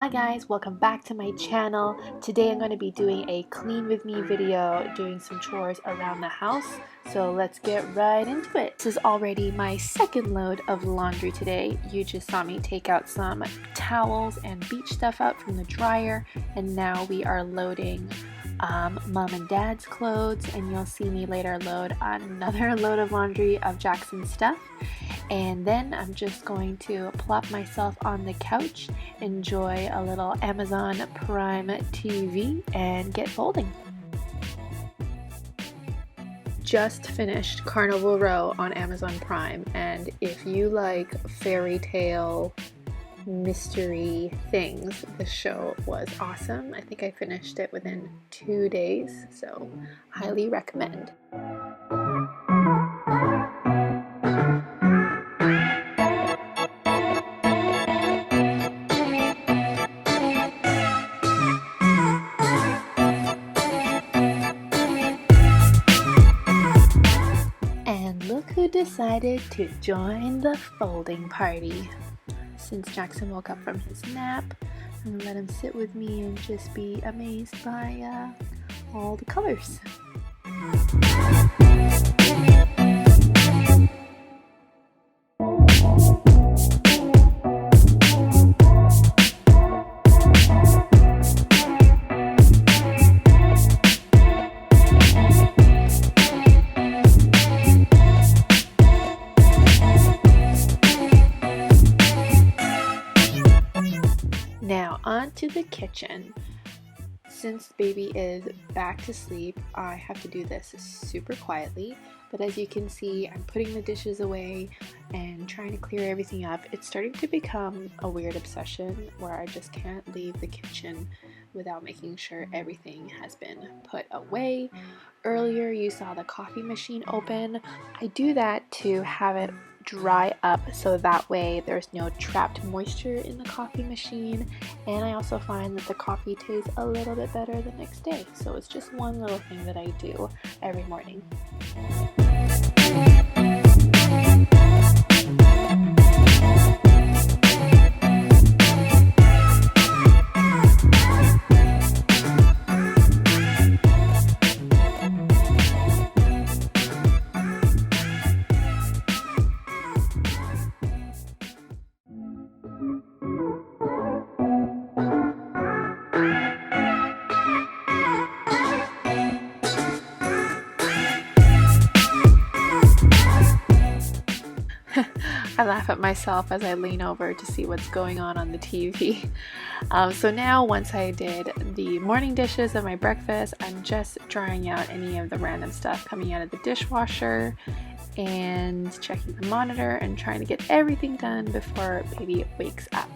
Hi guys, welcome back to my channel. Today I'm going to be doing a clean with me video, doing some chores around the house. So let's get right into it. This is already my second load of laundry today. You just saw me take out some towels and beach stuff out from the dryer, and now we are loading mom and dad's clothes, and you'll see me later load another load of laundry of Jackson's stuff. And then I'm just going to plop myself on the couch, enjoy a little Amazon Prime TV, and get folding. Just finished Carnival Row on Amazon Prime, and if you like fairy tale mystery things, the show was awesome. I think I finished it within 2 days, so highly recommend. And look who decided to join the folding party. Since Jackson woke up from his nap, I'm gonna let him sit with me and just be amazed by all the colors. Now on to the kitchen. Since baby is back to sleep, I have to do this super quietly, but as you can see, I'm putting the dishes away and trying to clear everything up. It's starting to become a weird obsession where I just can't leave the kitchen without making sure everything has been put away. Earlier you saw the coffee machine open. I do that to have it dry up so that way there's no trapped moisture in the coffee machine, and I also find that the coffee tastes a little bit better the next day. So it's just one little thing that I do every morning. I laugh at myself as I lean over to see what's going on the TV. So now, once I did the morning dishes of my breakfast, I'm just drying out any of the random stuff coming out of the dishwasher and checking the monitor and trying to get everything done before baby wakes up.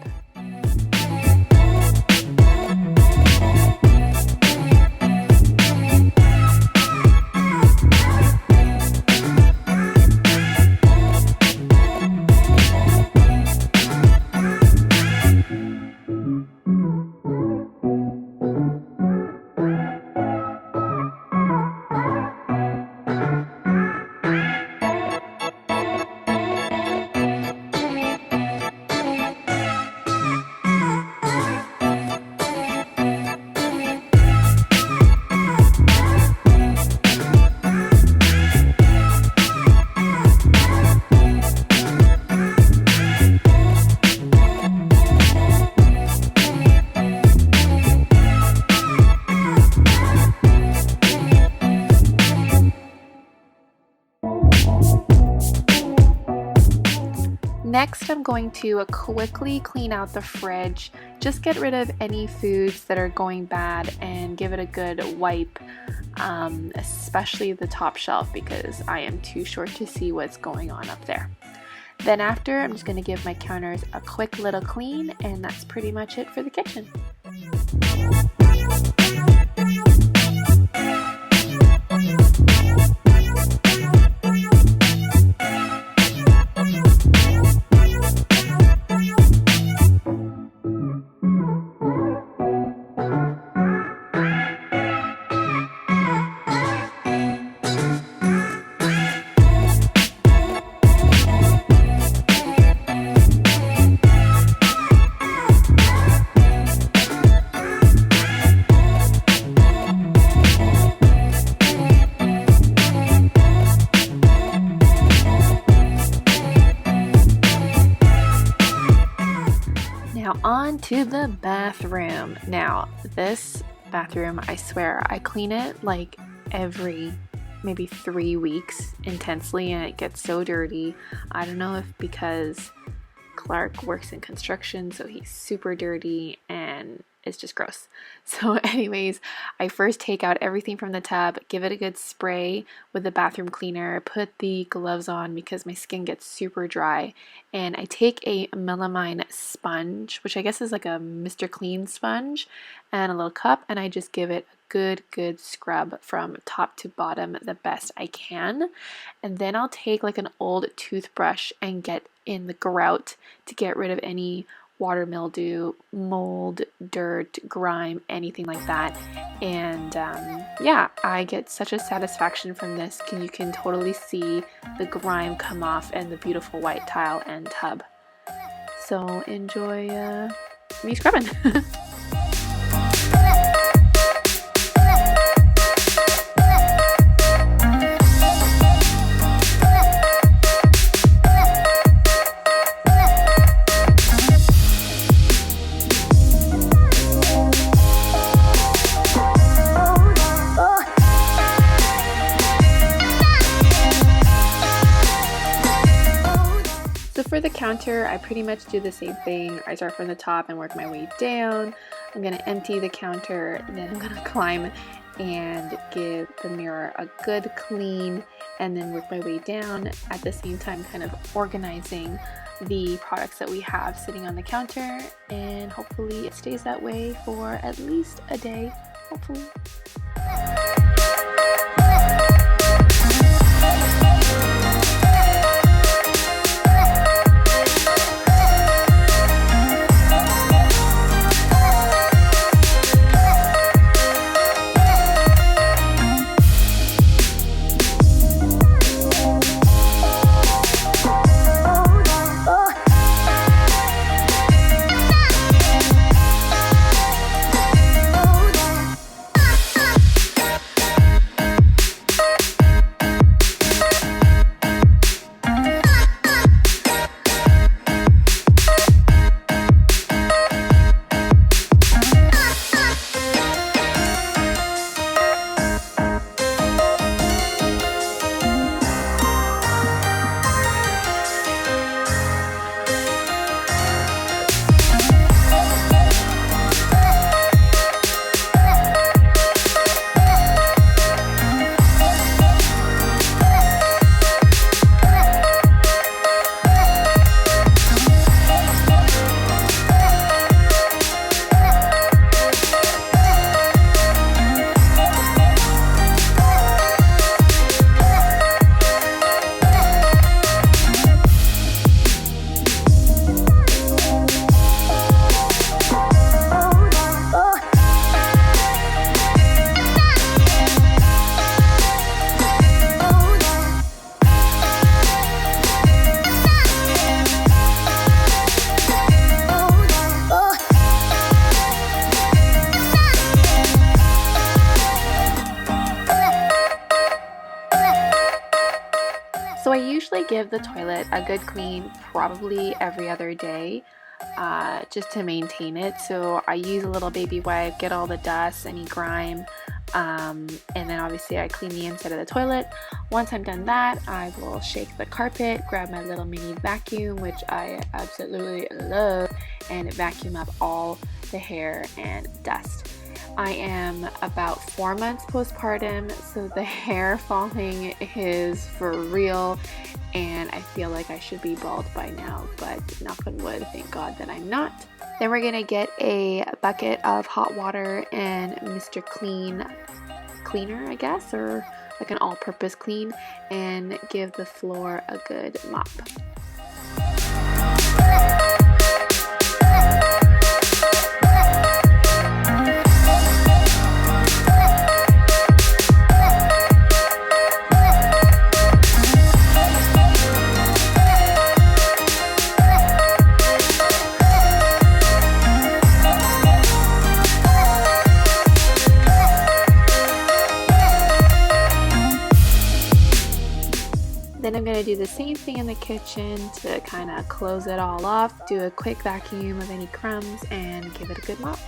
Next, I'm going to quickly clean out the fridge, just get rid of any foods that are going bad and give it a good wipe, especially the top shelf because I am too short to see what's going on up there. Then after, I'm just going to give my counters a quick little clean, and that's pretty much it for the kitchen. to the bathroom. Now, this bathroom, I swear, I clean it like every maybe 3 weeks intensely, and it gets so dirty. I don't know if because Clark works in construction, so he's super dirty and it's just gross. So anyways, I first take out everything from the tub, give it a good spray with the bathroom cleaner, put the gloves on because my skin gets super dry, and I take a melamine sponge, which I guess is like a Mr. Clean sponge, and a little cup, and I just give it a good scrub from top to bottom the best I can. And then I'll take like an old toothbrush and get in the grout to get rid of any water mildew, mold, dirt, grime, anything like that. And yeah, I get such a satisfaction from this. You can totally see the grime come off and the beautiful white tile and tub. So enjoy me scrubbing. For the counter, I pretty much do the same thing. I start from the top and work my way down. I'm going to empty the counter, then I'm going to climb and give the mirror a good clean, and then work my way down, at the same time kind of organizing the products that we have sitting on the counter, and hopefully it stays that way for at least a day, hopefully. So I usually give the toilet a good clean probably every other day, just to maintain it. So I use a little baby wipe, get all the dust, any grime, and then obviously I clean the inside of the toilet. Once I'm done that, I will shake the carpet, grab my little mini vacuum, which I absolutely love, and vacuum up all the hair and dust. I am about 4 months postpartum, so the hair falling is for real, and I feel like I should be bald by now, but knock on wood, thank God that I'm not. Then we're gonna get a bucket of hot water and Mr. Cleaner, I guess, or like an all-purpose clean, and give the floor a good mop. Then I'm going gonna do the same thing in the kitchen to kind of close it all off, do a quick vacuum of any crumbs, and give it a good mop.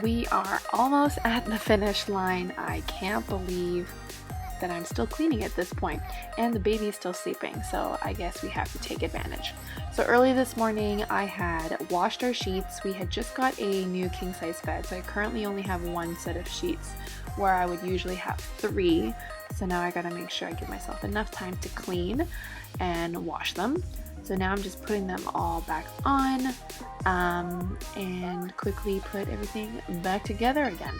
We are almost at the finish line. I can't believe that I'm still cleaning at this point, and the baby's still sleeping, so I guess we have to take advantage. So early this morning I had washed our sheets. We had just got a new king size bed, so I currently only have one set of sheets where I would usually have 3. So now I gotta make sure I give myself enough time to clean and wash them. So now I'm just putting them all back on and quickly put everything back together again.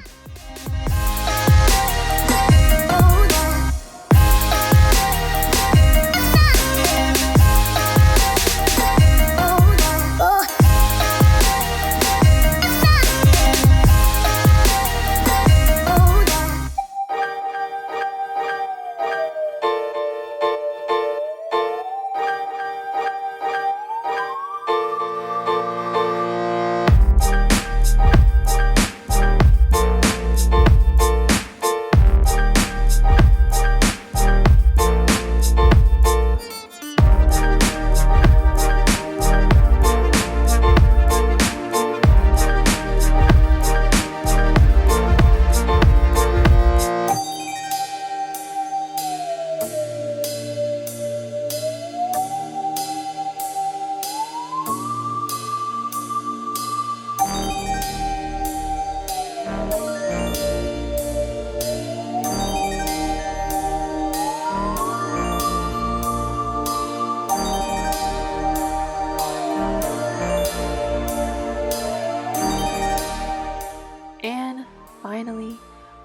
Finally,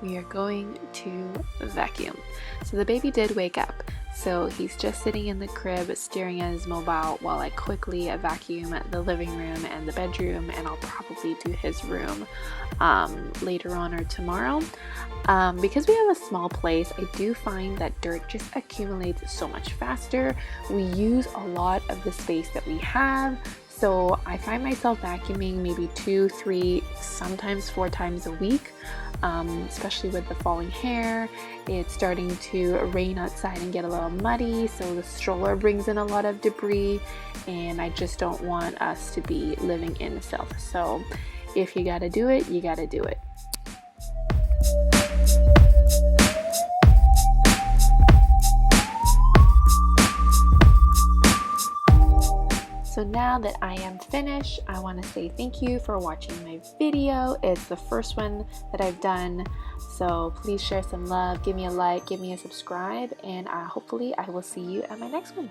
we are going to vacuum. So the baby did wake up, so he's just sitting in the crib staring at his mobile while I quickly vacuum the living room and the bedroom, and I'll probably do his room later on or tomorrow. Because we have a small place, I do find that dirt just accumulates so much faster. We use a lot of the space that we have. So I find myself vacuuming maybe 2, 3, sometimes 4 times a week, especially with the falling hair. It's starting to rain outside and get a little muddy, so the stroller brings in a lot of debris, and I just don't want us to be living in filth. So if you gotta do it, you gotta do it. So now that I am finished, I want to say thank you for watching my video. It's the first one that I've done, so please share some love, give me a like, give me a subscribe, and hopefully I will see you at my next one.